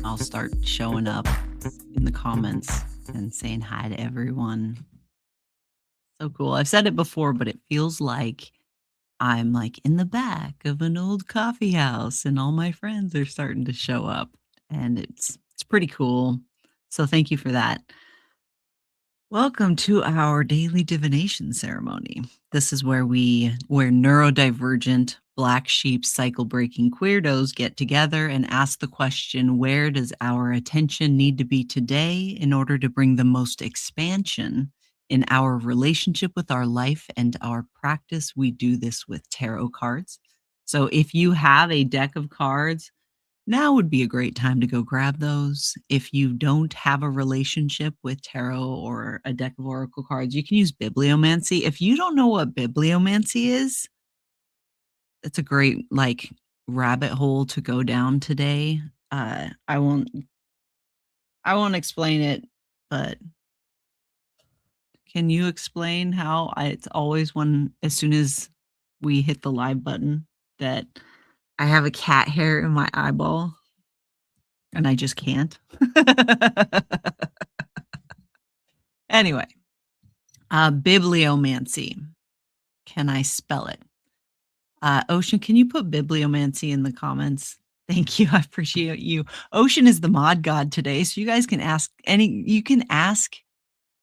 I'll start showing up in the comments and saying hi to everyone. So cool. I've said it before, but it feels like I'm like in the back of an old coffee house and all my friends are starting to show up and it's pretty cool. So thank you for that. Welcome to our daily divination ceremony. This is where neurodivergent, black sheep, cycle breaking queerdos get together and ask the question, where does our attention need to be today in order to bring the most expansion in our relationship with our life and our practice? We do this with tarot cards. So if you have a deck of cards, now would be a great time to go grab those. If you don't have a relationship with tarot or a deck of oracle cards, you can use bibliomancy. If you don't know what bibliomancy is, it's a great rabbit hole to go down today. I won't explain it, but can you explain how it's always as soon as we hit the live button that I have a cat hair in my eyeball? And I just can't. Anyway, bibliomancy. Can I spell it? Ocean, can you put bibliomancy in the comments? Thank you. I appreciate you. Ocean is the mod god today, so you guys can ask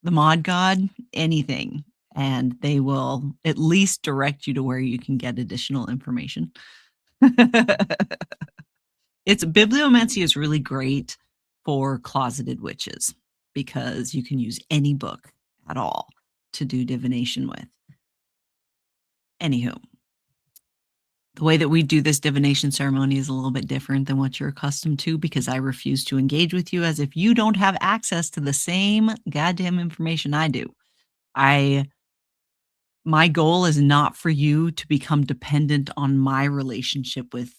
the mod god anything, and they will at least direct you to where you can get additional information. Bibliomancy is really great for closeted witches because you can use any book at all to do divination with. Anywho, the way that we do this divination ceremony is a little bit different than what you're accustomed to because I refuse to engage with you as if you don't have access to the same goddamn information I do. My goal is not for you to become dependent on my relationship with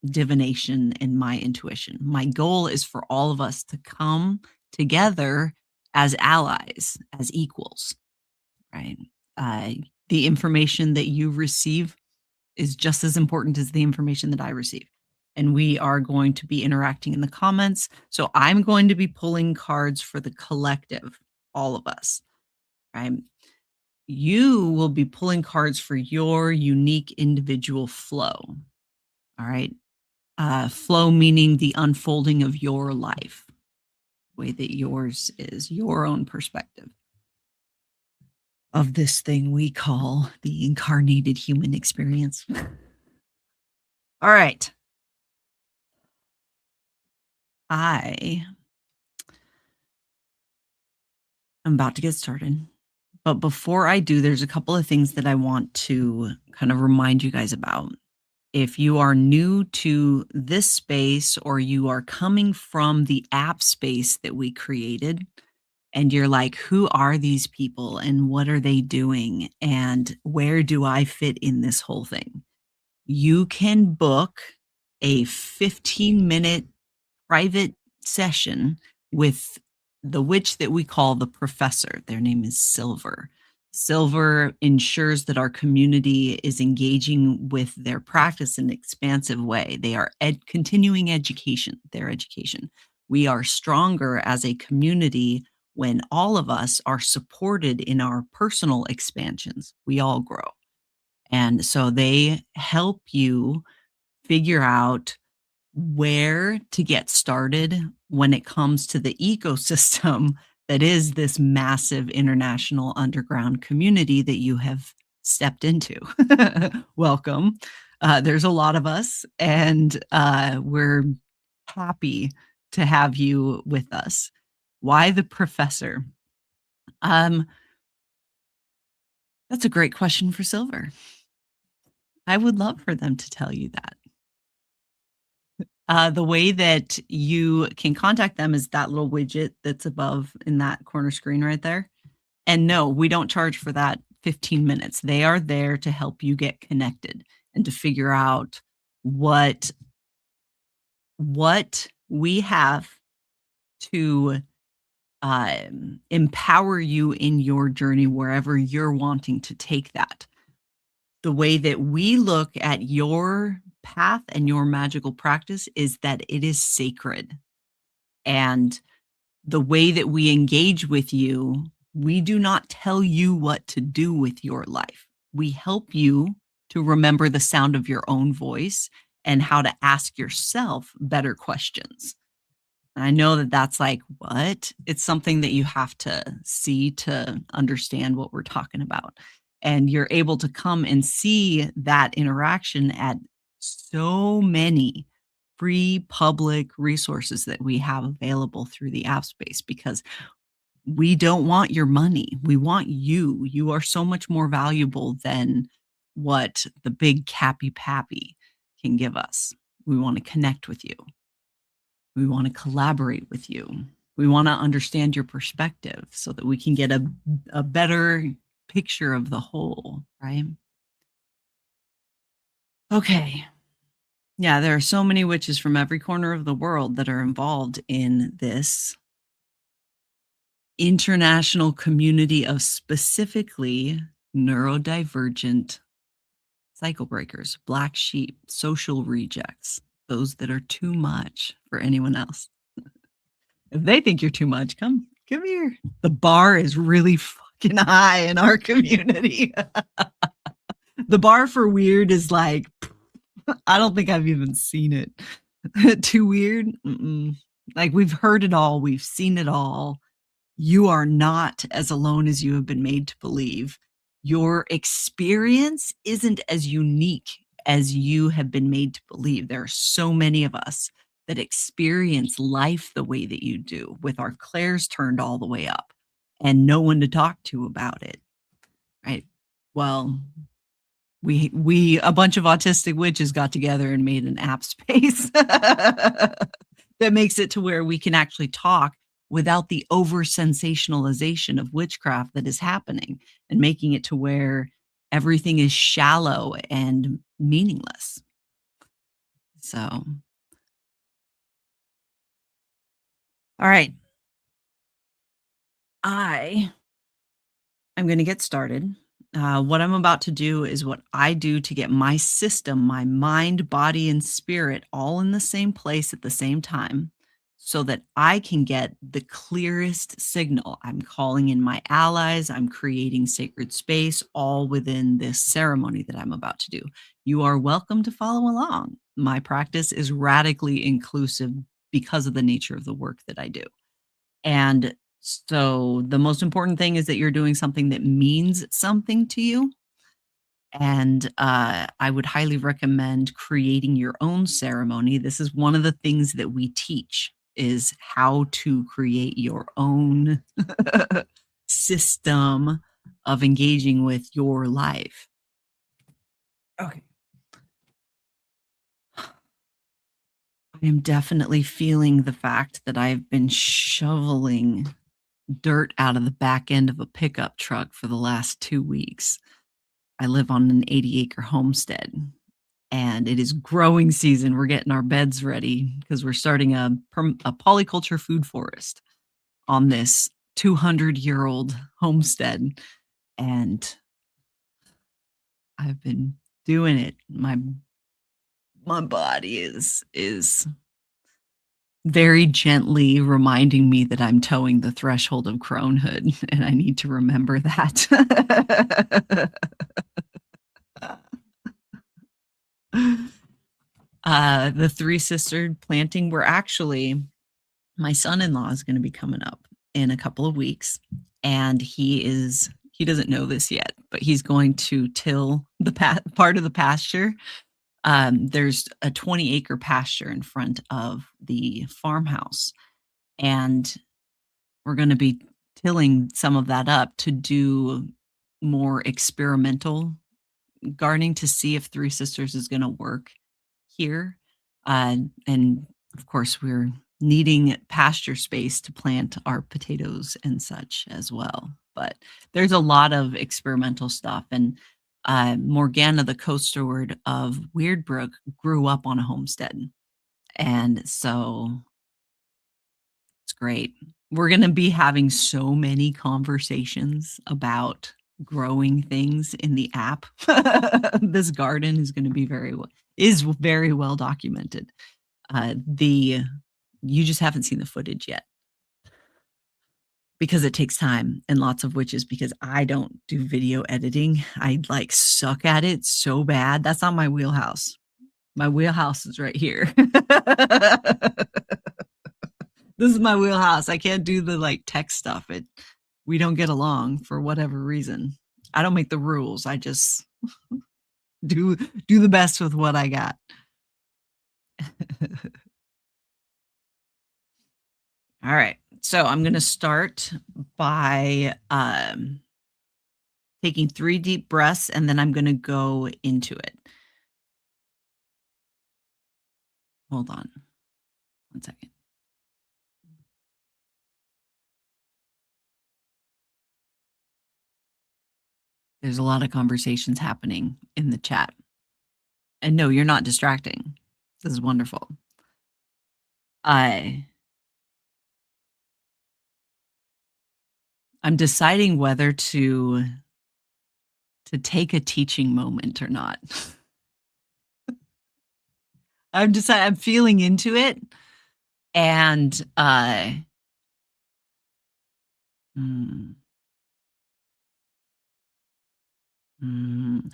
divination and my intuition. My goal is for all of us to come together as allies, as equals, right? The information that you receive is just as important as the information that I receive. And we are going to be interacting in the comments. So I'm going to be pulling cards for the collective, all of us, right? You will be pulling cards for your unique individual flow. All right. Flow meaning the unfolding of your life, the way that yours is your own perspective of this thing we call the incarnated human experience. All right. I I'm about to get started. But before I do, there's a couple of things that I want to kind of remind you guys about. If you are new to this space or you are coming from the app space that we created, and you're like, who are these people and what are they doing? And where do I fit in this whole thing? You can book a 15-minute private session with the witch that we call the professor. Their name is Silver. Silver ensures that our community is engaging with their practice in an expansive way. They are continuing education, their education. We are stronger as a community when all of us are supported in our personal expansions. We all grow. And so they help you figure out where to get started when it comes to the ecosystem that is this massive international underground community that you have stepped into. Welcome. There's a lot of us, and we're happy to have you with us. Why the professor? Um, that's a great question for Silver. I would love for them to tell you that. The way that you can contact them is that little widget that's above in that corner screen right there. And no, we don't charge for that 15 minutes. They are there to help you get connected and to figure out what we have to empower you in your journey wherever you're wanting to take that. The way that we look at your path and your magical practice is that it is sacred. And the way that we engage with you, we do not tell you what to do with your life. We help you to remember the sound of your own voice and how to ask yourself better questions. And I know that that's like, what? It's something that you have to see to understand what we're talking about. And you're able to come and see that interaction at so many free public resources that we have available through the app space, because we don't want your money. We want you. You are so much more valuable than what the big cappy pappy can give us. We want to connect with you. We want to collaborate with you. We want to understand your perspective so that we can get a better picture of the whole, right? Okay. Yeah, there are so many witches from every corner of the world that are involved in this international community of specifically neurodivergent cycle breakers, black sheep, social rejects, those that are too much for anyone else. If they think you're too much, come here. The bar is really fucking high in our community. The bar for weird is like, I don't think I've even seen it. Too weird? Mm-mm. Like, we've heard it all. We've seen it all. You are not as alone as you have been made to believe. Your experience isn't as unique as you have been made to believe. There are so many of us that experience life the way that you do, with our clairs turned all the way up and no one to talk to about it. Right? Well, we a bunch of autistic witches got together and made an app space that makes it to where we can actually talk without the over sensationalization of witchcraft that is happening, and making it to where everything is shallow and meaningless. So, all right. I'm going to get started. What I'm about to do is what I do to get my system, my mind, body, and spirit all in the same place at the same time, so that I can get the clearest signal. I'm calling in my allies. I'm creating sacred space, all within this ceremony that I'm about to do. You are welcome to follow along. My practice is radically inclusive because of the nature of the work that I do. And so the most important thing is that you're doing something that means something to you. And I would highly recommend creating your own ceremony. This is one of the things that we teach, is how to create your own system of engaging with your life. Okay. I am definitely feeling the fact that I've been shoveling dirt out of the back end of a pickup truck for the last 2 weeks. I live on an 80-acre homestead, and it is growing season. We're getting our beds ready because we're starting a polyculture food forest on this 200-year-old homestead, and I've been doing it. My body is very gently reminding me that I'm towing the threshold of cronehood, and I need to remember that. The three-sistered planting, we're actually my son-in-law is gonna be coming up in a couple of weeks, and he doesn't know this yet, but he's going to till the part of the pasture. There's a 20-acre pasture in front of the farmhouse, and we're gonna be tilling some of that up to do more experimental gardening to see if Three Sisters is gonna work here. And of course, we're needing pasture space to plant our potatoes and such as well. But there's a lot of experimental stuff. And Morgana, the co-steward of Weirdbrook, grew up on a homestead. And so it's great. We're going to be having so many conversations about growing things in the app. This garden is going to be very well documented. The You just haven't seen the footage yet because it takes time and lots of witches because I don't do video editing. I like suck at it so bad. That's not my wheelhouse. My wheelhouse is right here. This is my wheelhouse. I can't do the like tech stuff. We don't get along for whatever reason. I don't make the rules. I just do the best with what I got. All right. So I'm going to start by taking 3 deep breaths, and then I'm going to go into it. Hold on 1 second. There's a lot of conversations happening in the chat. And no, you're not distracting. This is wonderful. I'm deciding whether to take a teaching moment or not. I'm feeling into it, and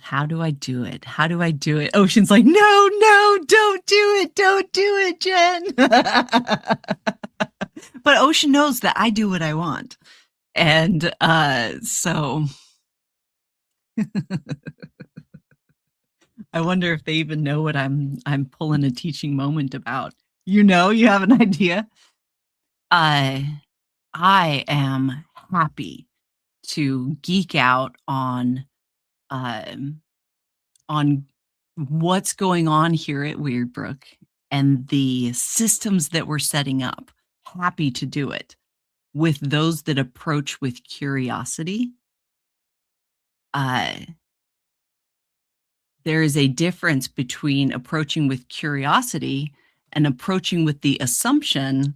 how do I do it? How do I do it? Ocean's like, no, no, don't do it. Don't do it, Jen. But Ocean knows that I do what I want. And so I wonder if they even know what I'm pulling a teaching moment about. You have an idea? I am happy to geek out um, on what's going on here at Weirdbrook and the systems that we're setting up. Happy to do it with those that approach with curiosity. Uh, there is a difference between approaching with curiosity and approaching with the assumption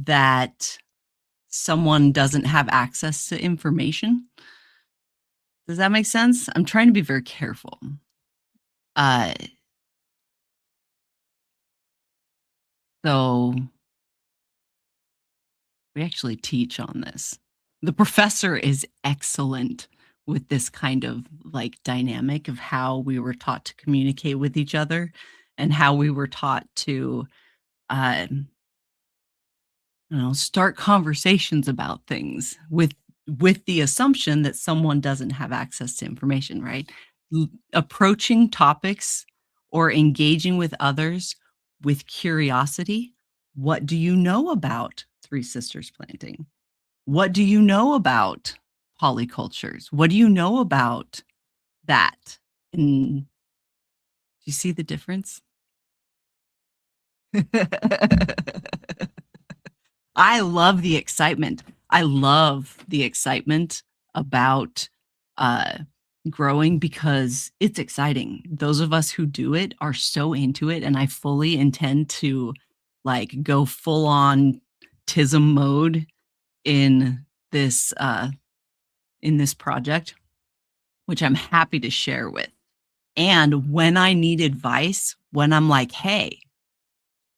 that someone doesn't have access to information. Does that make sense? I'm trying to be very careful. Uh, so we actually teach on this. The professor is excellent with this kind of like dynamic of how we were taught to communicate with each other and how we were taught to uh, start conversations about things with the assumption that someone doesn't have access to information, right? Approaching topics or engaging with others with curiosity. What do you know about Three Sisters planting? What do you know about polycultures. What do you know about that? And do you see the difference? I love the excitement. I love the excitement about, uh, growing because it's exciting. Those of us who do it are so into it, and I fully intend to, like, go full on TISM mode in this, in this project, which I'm happy to share with. And when I need advice, when I'm like, "Hey,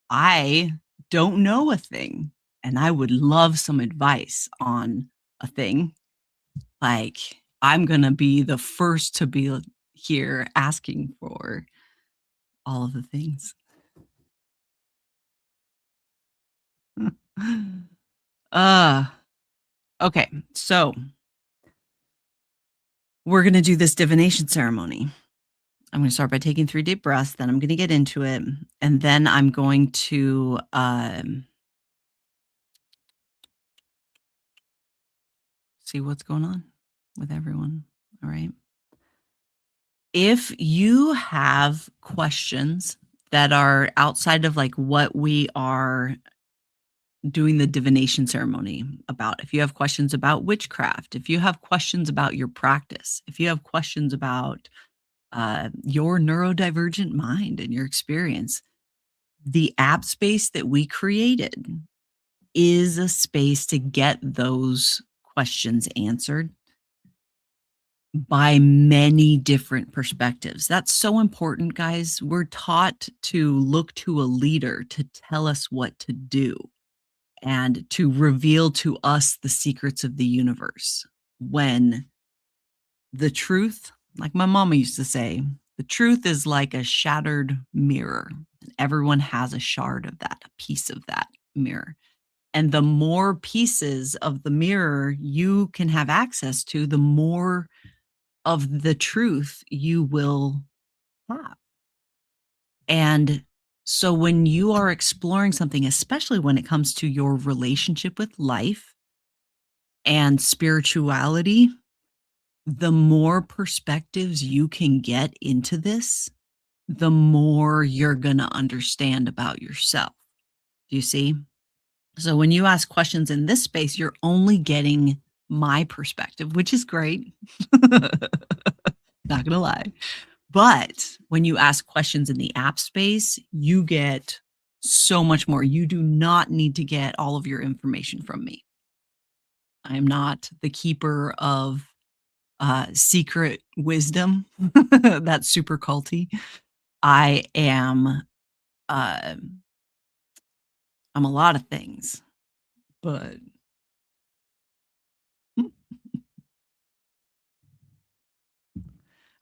I don't know a thing, and I would love some advice on a thing," like, I'm gonna be the first to be here asking for all of the things. Uh, okay, so we're gonna do this divination ceremony. I'm gonna start by taking 3 deep breaths, then I'm gonna get into it, and then I'm going to, see what's going on with everyone, alright? If you have questions that are outside of, like, what we are doing the divination ceremony about, if you have questions about witchcraft, if you have questions about your practice, if you have questions about, your neurodivergent mind and your experience, the app space that we created is a space to get those questions answered by many different perspectives. That's so important, guys. We're taught to look to a leader to tell us what to do and to reveal to us the secrets of the universe. When the truth, like my mama used to say, the truth is like a shattered mirror, and everyone has a shard of that, a piece of that mirror. And the more pieces of the mirror you can have access to, the more of the truth you will have. And so when you are exploring something, especially when it comes to your relationship with life and spirituality, the more perspectives you can get into this, the more you're going to understand about yourself. Do you see? So when you ask questions in this space, you're only getting my perspective, which is great. Not gonna lie. But when you ask questions in the app space, you get so much more. You do not need to get all of your information from me. I am not the keeper of secret wisdom. That's super culty. I am uh, I'm a lot of things, but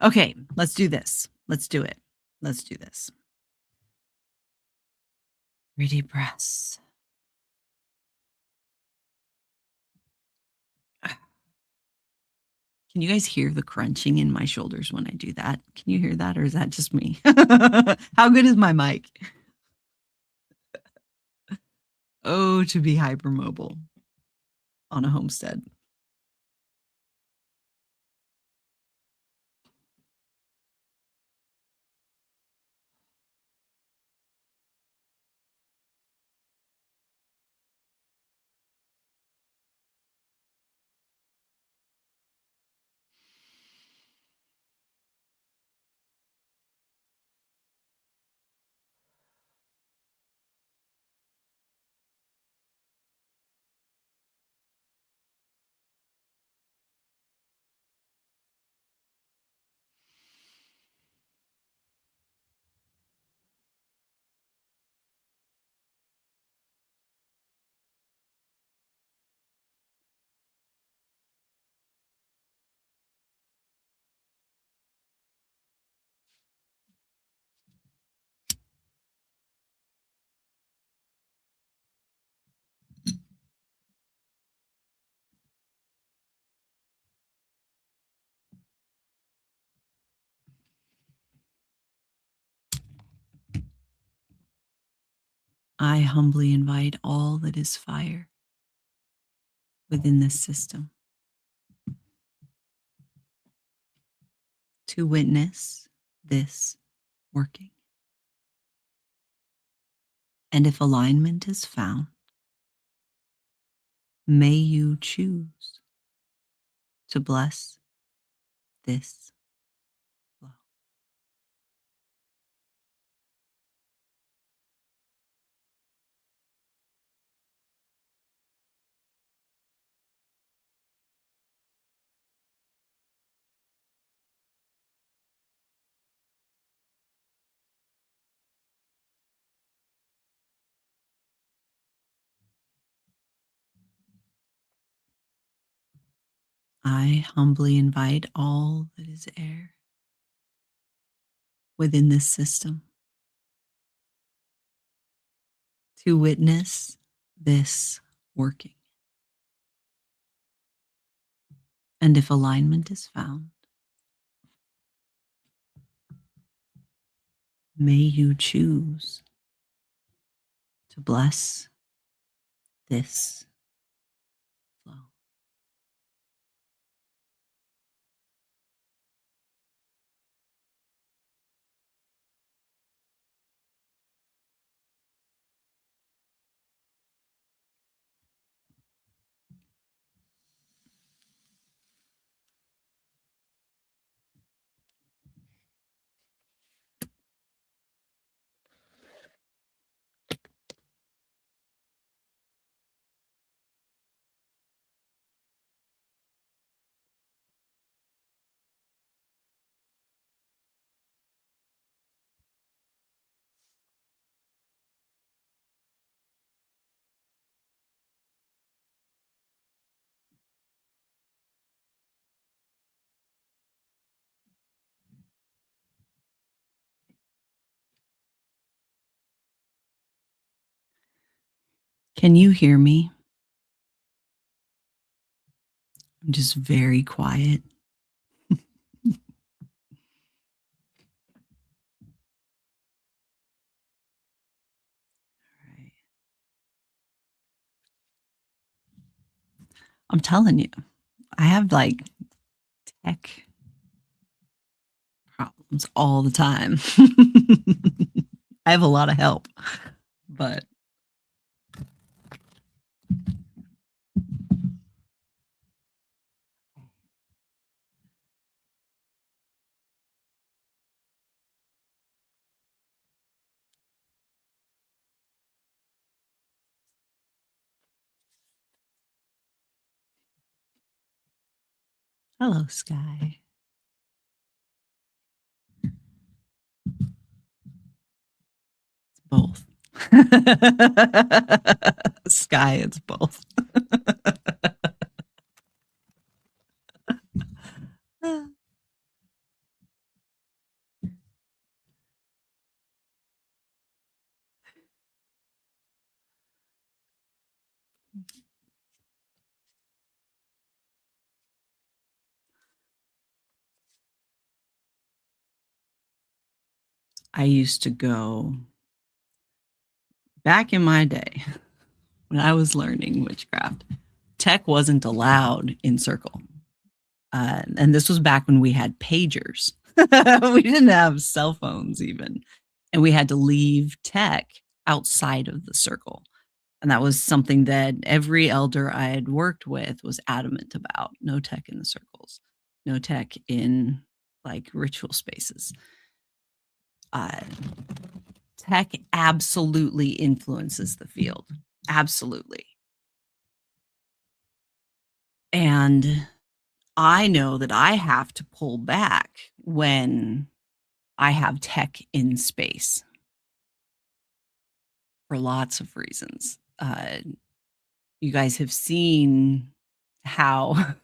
okay, let's do this. Let's do it. Let's do this. 3 deep breaths. Can you guys hear the crunching in my shoulders when I do that? Can you hear that, or is that just me? How good is my mic? Oh, to be hypermobile on a homestead. I humbly invite all that is fire within this system to witness this working. And if alignment is found, may you choose to bless this flow. I humbly invite all that is air within this system to witness this working. And if alignment is found, may you choose to bless this flow. Can you hear me? I'm just very quiet. Right. I'm telling you, I have like tech problems all the time. I have a lot of help, but hello, Sky. It's both. Sky, it's both. I used to go back in my day when I was learning witchcraft. Tech wasn't allowed in circle. And this was back when we had pagers. We didn't have cell phones even. And we had to leave tech outside of the circle. And that was something that every elder I had worked with was adamant about. No tech in the circles, no tech in like ritual spaces. Uh, Tech absolutely influences the field. Absolutely. And I know that I have to pull back when I have tech in space for lots of reasons. You guys have seen how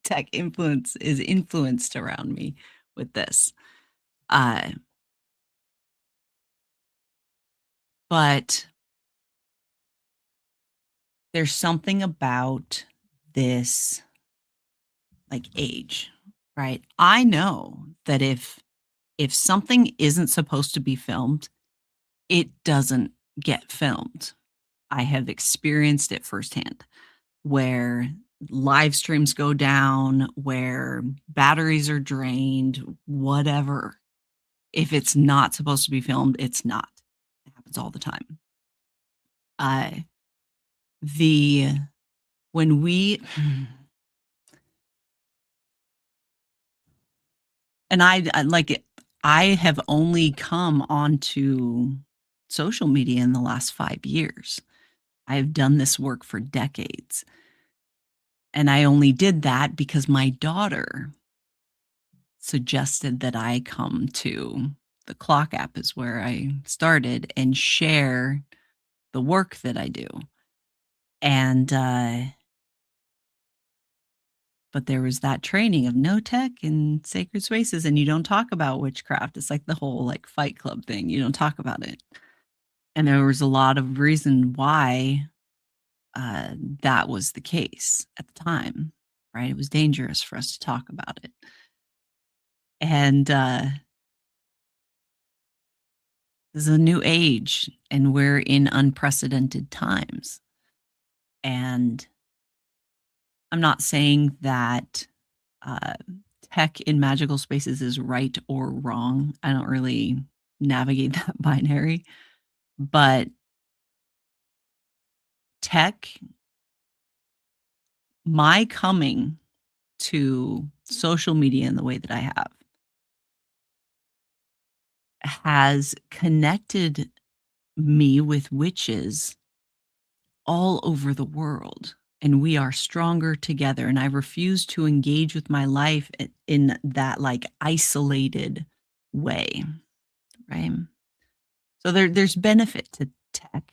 tech influence is influenced around me with this. Uh, but there's something about this like age, right? I know that if something isn't supposed to be filmed, it doesn't get filmed. I have experienced it firsthand where live streams go down, where batteries are drained, whatever. If it's not supposed to be filmed, it's not. It happens all the time. Uh, the when we and I like it, I have only come onto social media in the last 5 years. I've done this work for decades, and I only did that because my daughter suggested that I come to the Clock app is where I started and share the work that I do. And, but there was that training of no tech in sacred spaces, and you don't talk about witchcraft. It's like the whole like Fight Club thing. You don't talk about it. And there was a lot of reason why uh, that was the case at the time, right? It was dangerous for us to talk about it. And this is a new age, and we're in unprecedented times. And I'm not saying that uh, tech in magical spaces is right or wrong. I don't really navigate that binary, but tech, my coming to social media in the way that I have, has connected me with witches all over the world. And we are stronger together. And I refuse to engage with my life in that like isolated way. Right. So there's benefit to tech.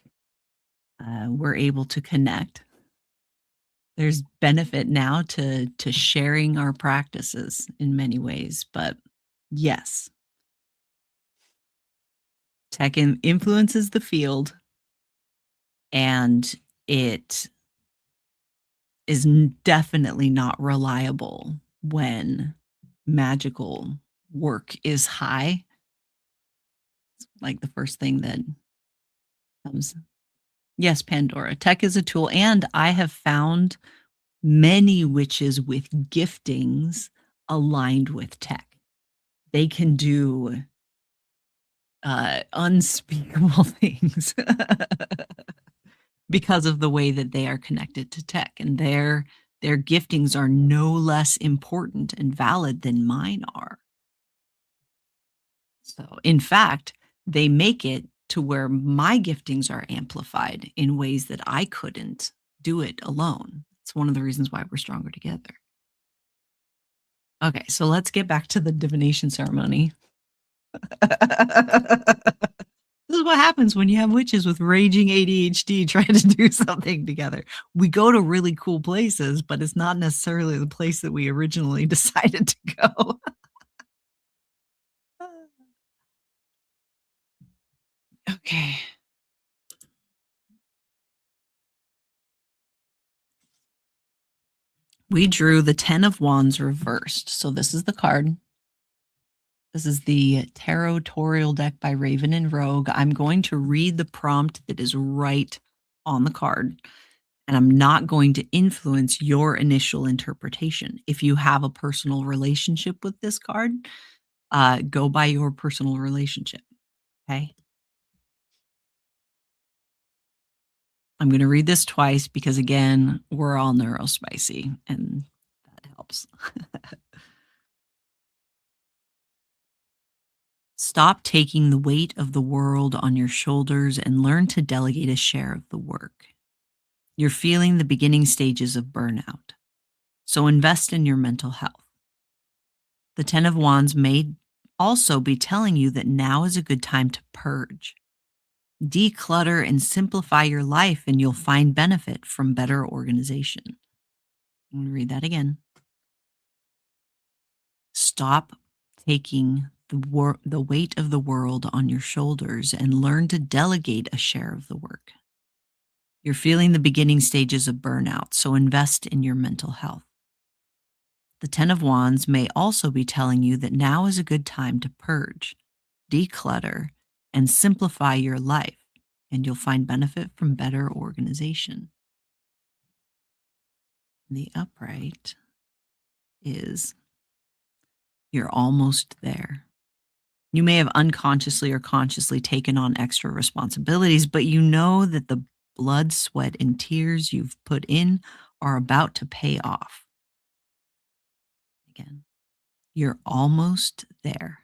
We're able to connect. There's benefit now to sharing our practices in many ways. But yes, tech influences the field, and it is definitely not reliable when magical work is high. Like the first thing that comes. Yes, Pandora. Tech is a tool, and I have found many witches with giftings aligned with tech. They can do unspeakable things because of the way that they are connected to tech, and their giftings are no less important and valid than mine are. So, in fact, they make it to where my giftings are amplified in ways that I couldn't do it alone. It's one of the reasons why we're stronger together. Okay, so let's get back to the divination ceremony. This is what happens when you have witches with raging ADHD trying to do something together. We go to really cool places, but it's not necessarily the place that we originally decided to go. Okay. We drew the 10 of Wands reversed. So this is the card. This is the Tarot Torial deck by Raven and Rogue. I'm going to read the prompt that is right on the card, and I'm not going to influence your initial interpretation. If you have a personal relationship with this card, go by your personal relationship. Okay. I'm going to read this twice because, again, we're all neurospicy, and that helps. Stop taking the weight of the world on your shoulders and learn to delegate a share of the work. You're feeling the beginning stages of burnout, so invest in your mental health. The 10 of Wands may also be telling you that now is a good time to purge. Declutter and simplify your life, and you'll find benefit from better organization. I'm going to read that again. Stop taking the weight of the world on your shoulders and learn to delegate a share of the work. You're feeling the beginning stages of burnout, so invest in your mental health. The 10 of Wands may also be telling you that now is a good time to purge, declutter, and simplify your life, and you'll find benefit from better organization. The upright is you're almost there. You may have unconsciously or consciously taken on extra responsibilities, but you know that the blood, sweat, and tears you've put in are about to pay off. Again, you're almost there.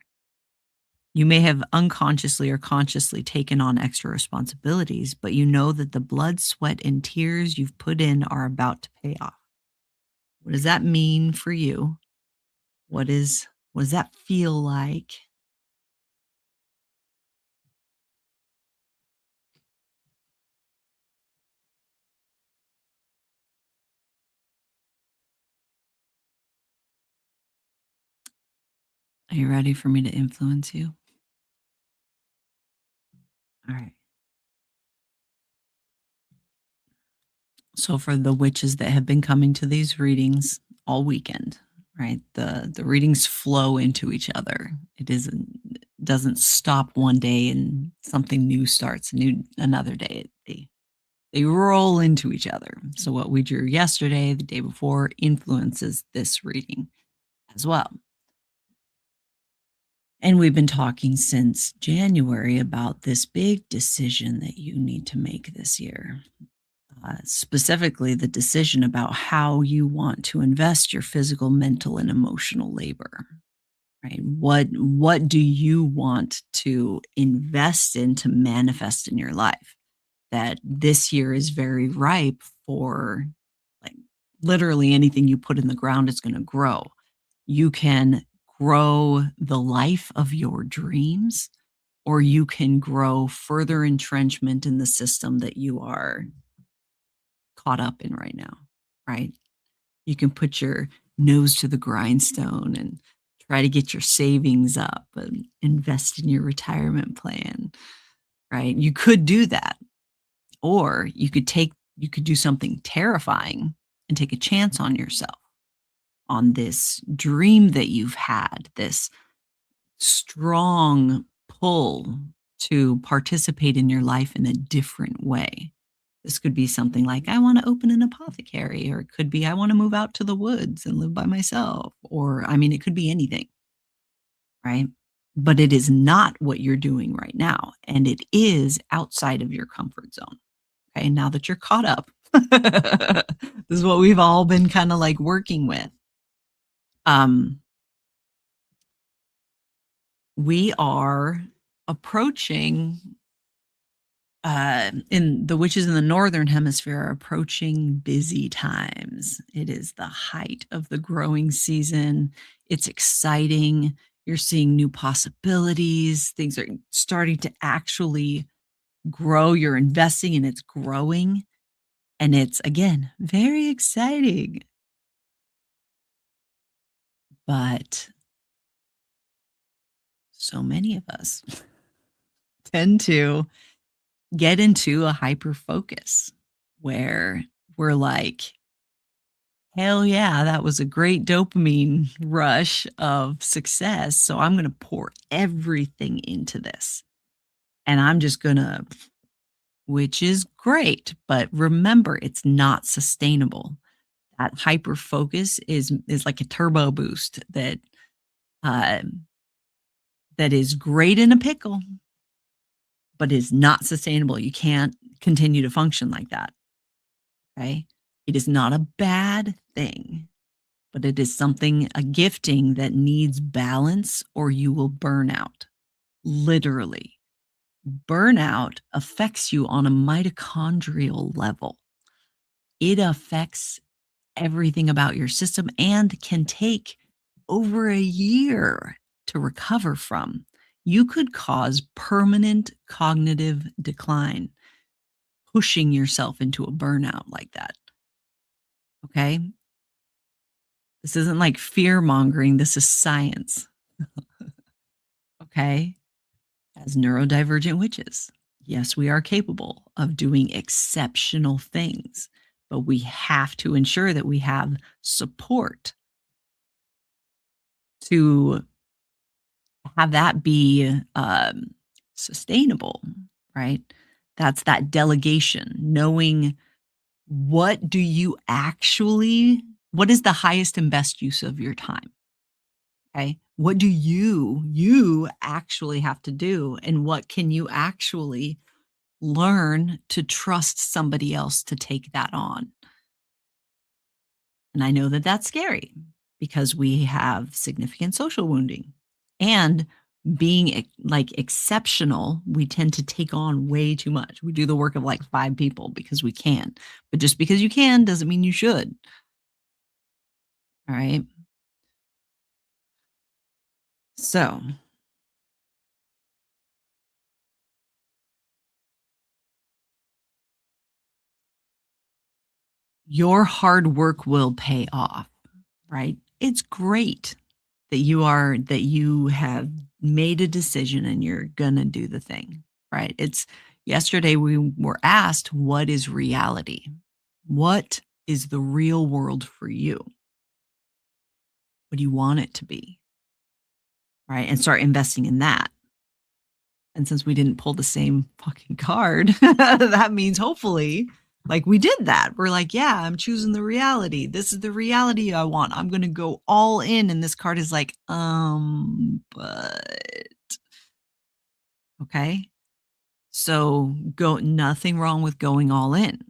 You may have unconsciously or consciously taken on extra responsibilities, but you know that the blood, sweat, and tears you've put in are about to pay off. What does that mean for you? What does that feel like? Are you ready for me to influence you? All right. So for the witches that have been coming to these readings all weekend, right? The readings flow into each other. It doesn't stop one day and something new starts new another day. They roll into each other. So what we drew yesterday, the day before, influences this reading as well. And we've been talking since January about this big decision that you need to make this year. Specifically, the decision about how you want to invest your physical, mental, and emotional labor. Right? What do you want to invest in to manifest in your life? That this year is very ripe for, like, literally anything you put in the ground is going to grow. You can grow the life of your dreams, or you can grow further entrenchment in the system that you are caught up in right now, right? You can put your nose to the grindstone and try to get your savings up and invest in your retirement plan, right? You could do that. Or you could do something terrifying and take a chance on yourself, on this dream that you've had, this strong pull to participate in your life in a different way. This could be something like, I want to open an apothecary, or it could be, I want to move out to the woods and live by myself. Or, I mean, it could be anything, right? But it is not what you're doing right now. And it is outside of your comfort zone. Okay. Now that you're caught up, this is what we've all been kind of like working with. Um, we are approaching in the witches in the northern hemisphere are approaching busy times. It is the height of the growing season. It's exciting. You're seeing new possibilities. Things are starting to actually grow. You're investing and it's growing. And it's, again, very exciting. But so many of us tend to get into a hyper focus where we're like, hell yeah, that was a great dopamine rush of success. So I'm going to pour everything into this. And I'm just going to, which is great. But remember, it's not sustainable. That hyper focus is like a turbo boost uh, that is great in a pickle, but is not sustainable. You can't continue to function like that. Okay. It is not a bad thing, but it is something, a gifting that needs balance or you will burn out. Literally. Burnout affects you on a mitochondrial level. It affects everything about your system and can take over a year to recover from. You could cause permanent cognitive decline, pushing yourself into a burnout like that. Okay. This isn't like fear mongering. This is science. Okay. As neurodivergent witches, yes, we are capable of doing exceptional things, but we have to ensure that we have support to have that be sustainable, right? That's that delegation, knowing What do you actually what is the highest and best use of your time? Okay? What do you actually have to do, and what can you actually learn to trust somebody else to take that on? And I know that that's scary because we have significant social wounding. And being like exceptional, we tend to take on way too much. We do the work of like 5 people because we can. But just because you can doesn't mean you should. All right. So, your hard work will pay off, right? It's great that you have made a decision and you're going to do the thing, right? It's yesterday we were asked, what is reality? What is the real world for you? What do you want it to be? Right? And start investing in that. And since we didn't pull the same fucking card, that means hopefully, like we did that. We're like, yeah, I'm choosing the reality. This is the reality I want. I'm going to go all in. And this card is like, but okay. So go nothing wrong with going all in,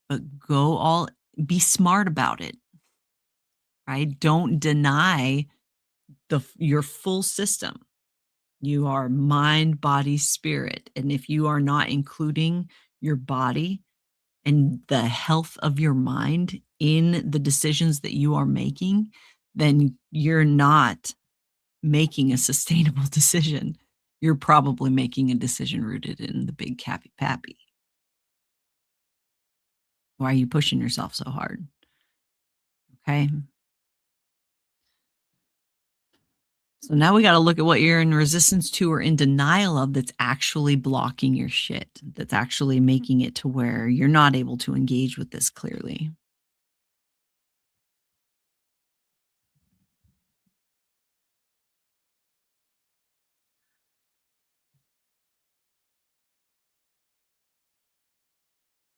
but go all be smart about it, right? Don't deny your full system. You are mind, body, spirit. And if you are not including your body and the health of your mind in the decisions that you are making, then you're not making a sustainable decision. You're probably making a decision rooted in the big cappy pappy. Why are you pushing yourself so hard? Okay. So now we got to look at what you're in resistance to or in denial of that's actually blocking your shit, that's actually making it to where you're not able to engage with this clearly.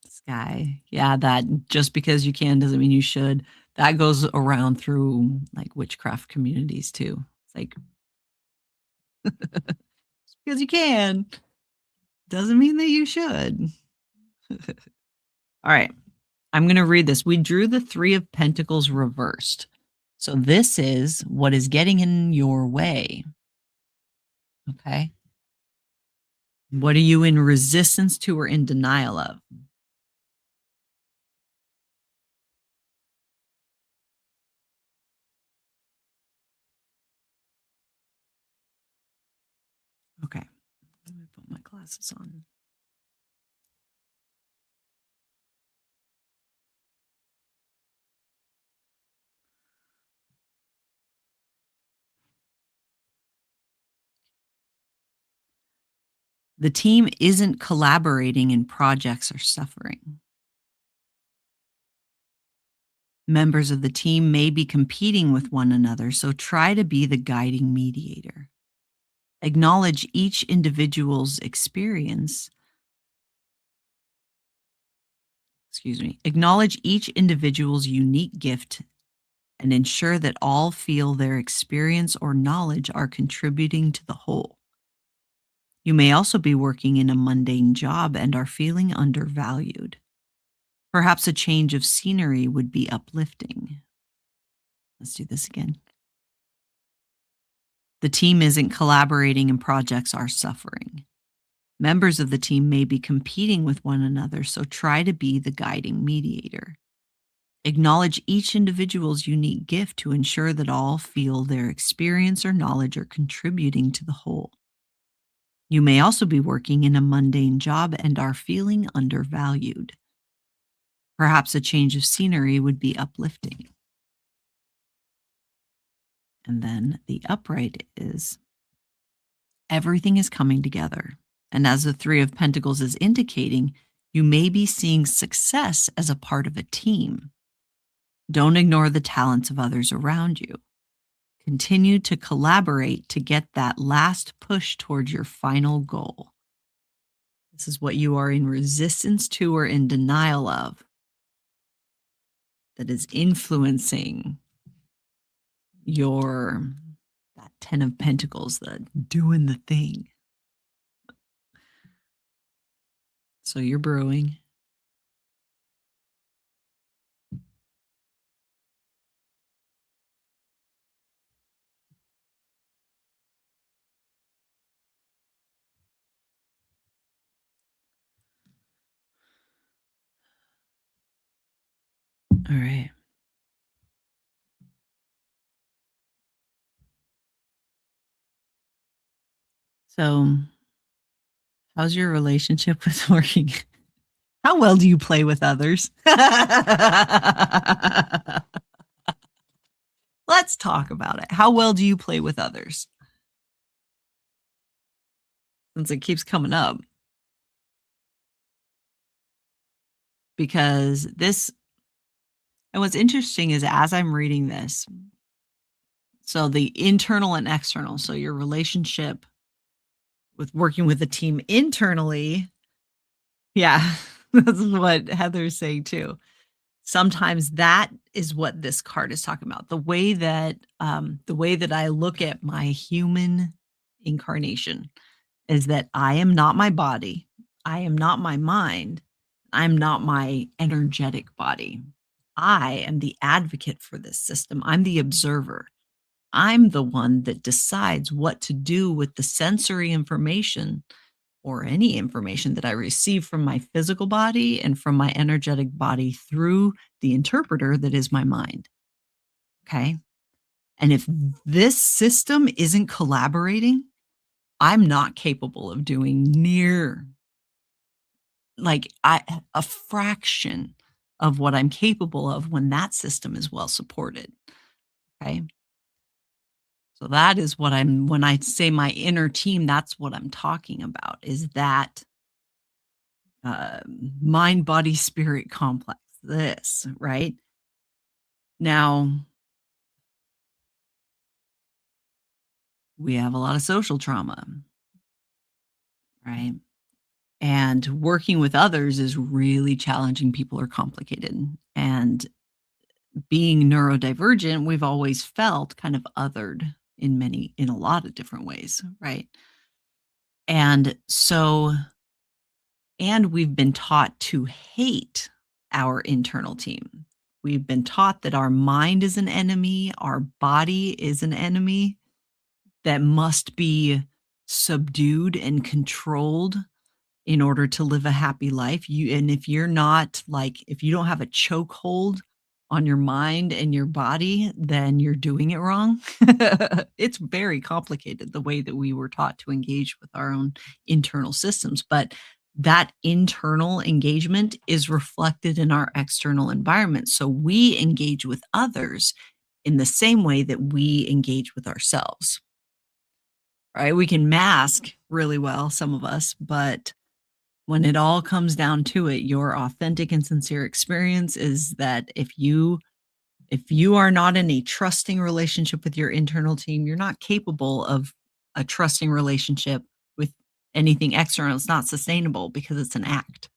This guy. Yeah, that just because you can doesn't mean you should. That goes around through like witchcraft communities too. It's like just because you can doesn't mean that you should. All right. I'm going to read this. We drew the 3 of Pentacles reversed. So this is what is getting in your way. Okay. What are you in resistance to or in denial of? Okay. Let me put my glasses on. The team isn't collaborating and projects are suffering. Members of the team may be competing with one another, so try to be the guiding mediator. Acknowledge each individual's experience. Excuse me. Acknowledge each individual's unique gift and ensure that all feel their experience or knowledge are contributing to the whole. You may also be working in a mundane job and are feeling undervalued. Perhaps a change of scenery would be uplifting. Let's do this again. The team isn't collaborating and projects are suffering. Members of the team may be competing with one another, so try to be the guiding mediator. Acknowledge each individual's unique gift to ensure that all feel their experience or knowledge are contributing to the whole. You may also be working in a mundane job and are feeling undervalued. Perhaps a change of scenery would be uplifting. And then the upright is everything is coming together. And as the 3 of Pentacles is indicating, you may be seeing success as a part of a team. Don't ignore the talents of others around you. Continue to collaborate to get that last push towards your final goal. This is what you are in resistance to or in denial of. that is influencing your that 10 of pentacles, the doing the thing. So you're brewing. All right. So how's your relationship with working? How well do you play with others? Let's talk about it. How well do you play with others? Since it keeps coming up, because this and what's interesting is as I'm reading this, so the internal and external, so your relationship with working with a team internally, yeah, that's what Heather's saying too. Sometimes that is what this card is talking about. The way that I look at my human incarnation is that I am not my body. I am not my mind. I'm not my energetic body. I am the advocate for this system. I'm the observer. I'm the one that decides what to do with the sensory information or any information that I receive from my physical body and from my energetic body through the interpreter that is my mind. Okay. And if this system isn't collaborating, I'm not capable of doing near like a fraction of what I'm capable of when that system is well supported. Okay. So that is what I'm when I say my inner team, that's what I'm talking about is that uh, mind, body, spirit complex. This, right? Now, we have a lot of social trauma, right? And working with others is really challenging. People are complicated. And being neurodivergent, we've always felt kind of othered in a lot of different ways, right? And so, and we've been taught to hate our internal team. We've been taught that our mind is an enemy, our body is an enemy that must be subdued and controlled in order to live a happy life. And if you're not like, if you don't have a chokehold on your mind and your body, then you're doing it wrong. It's very complicated the way that we were taught to engage with our own internal systems. But that internal engagement is reflected in our external environment. So we engage with others in the same way that we engage with ourselves, right? We can mask really well, some of us, but when it all comes down to it, your authentic and sincere experience is that if you are not in a trusting relationship with your internal team, you're not capable of a trusting relationship with anything external. It's not sustainable because it's an act.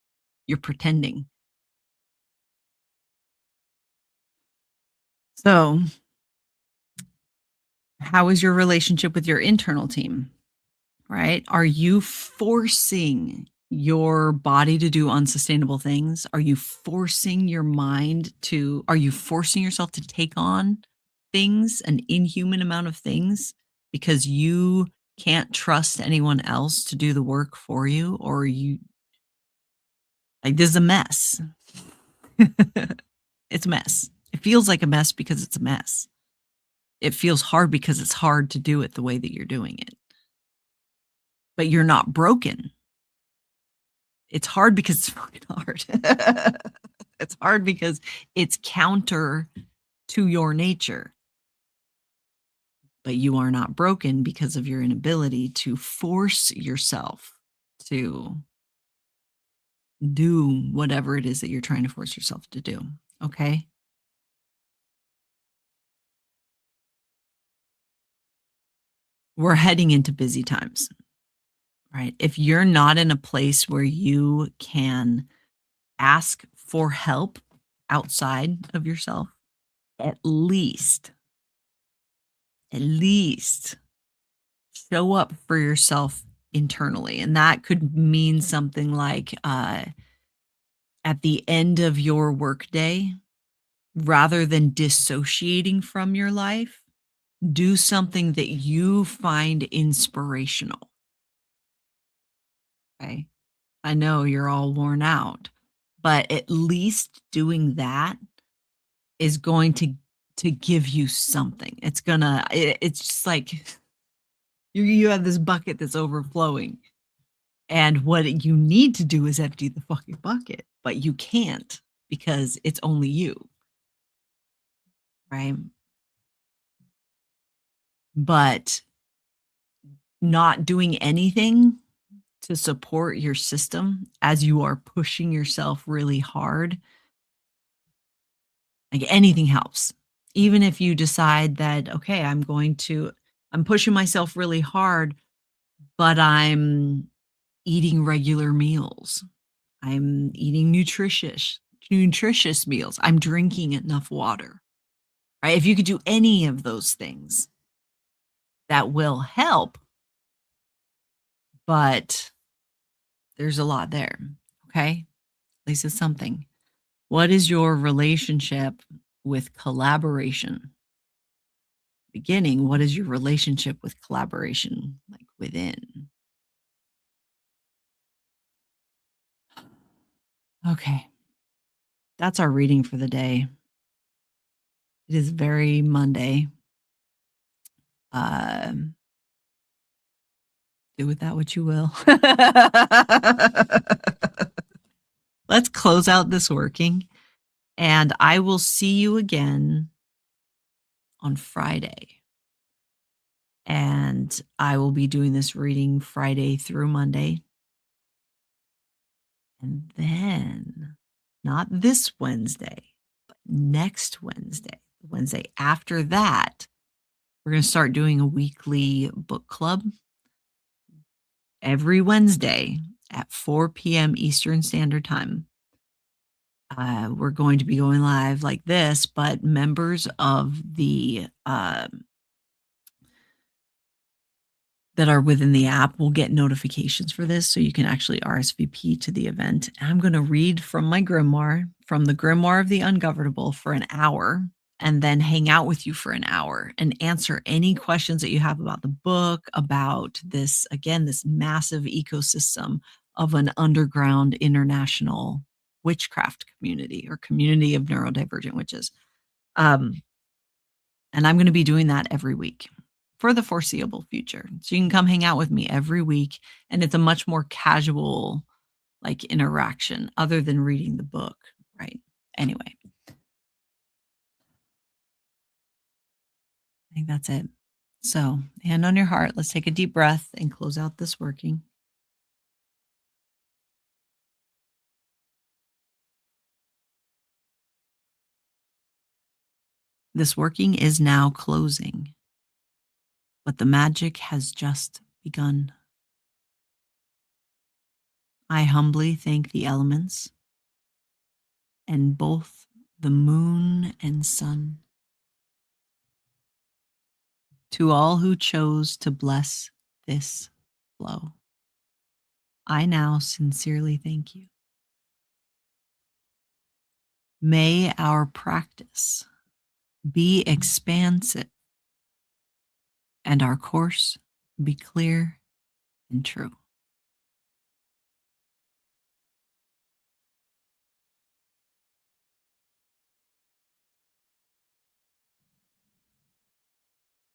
You're pretending. So, how is your relationship with your internal team? Right? Are you forcing your body to do unsustainable things? Are you forcing yourself to take on things, an inhuman amount of things, because you can't trust anyone else to do the work for you? Or you like this is a mess. It's a mess. It feels like a mess because it's a mess. It feels hard because it's hard to do it the way that you're doing it. But you're not broken. It's hard because it's fucking hard. It's hard because it's counter to your nature, but you are not broken because of your inability to force yourself to do whatever it is that you're trying to force yourself to do. Okay. We're heading into busy times, right? If you're not in a place where you can ask for help outside of yourself, at least, at least show up for yourself internally. And that could mean something like at the end of your workday, rather than dissociating from your life, do something that you find inspirational. Okay. I know you're all worn out, but at least doing that is going to give you something. It's just like you have this bucket that's overflowing. And what you need to do is empty the fucking bucket, but you can't because it's only you, right? But not doing anything to support your system as you are pushing yourself really hard, like anything helps. Even if you decide that, okay, I'm pushing myself really hard, but I'm eating regular meals. I'm eating nutritious meals. I'm drinking enough water, right? If you could do any of those things, that will help, but there's a lot there. Okay. At least it's something. What is your relationship with collaboration? Beginning, what is your relationship with collaboration like within? Okay. That's our reading for the day. It is very Monday. Um, do with that what you will. Let's close out this working, and I will see you again on Friday. And I will be doing this reading Friday through Monday. And then, not this Wednesday, but next Wednesday, the Wednesday after that, we're going to start doing a weekly book club every Wednesday at 4 p.m. Eastern Standard Time. We're going to be going live like this, but members of the that are within the app will get notifications for this, so you can actually RSVP to the event. And I'm going to read from my grimoire, from the Grimoire of the Ungovernable, for an hour, and then hang out with you for an hour and answer any questions that you have about the book, about this, again, this massive ecosystem of an underground international witchcraft community, or community of neurodivergent witches. And I'm going to be doing that every week for the foreseeable future. So you can come hang out with me every week, and it's a much more casual like interaction other than reading the book, right? Anyway, I think that's it. So, hand on your heart, let's take a deep breath and close out this working. This working is now closing, but the magic has just begun. I humbly thank the elements and both the moon and sun. To all who chose to bless this flow, I now sincerely thank you. May our practice be expansive and our course be clear and true.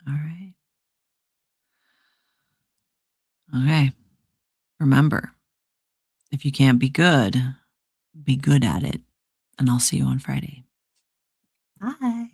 All right. Okay. Remember, if you can't be good at it. And I'll see you on Friday. Bye.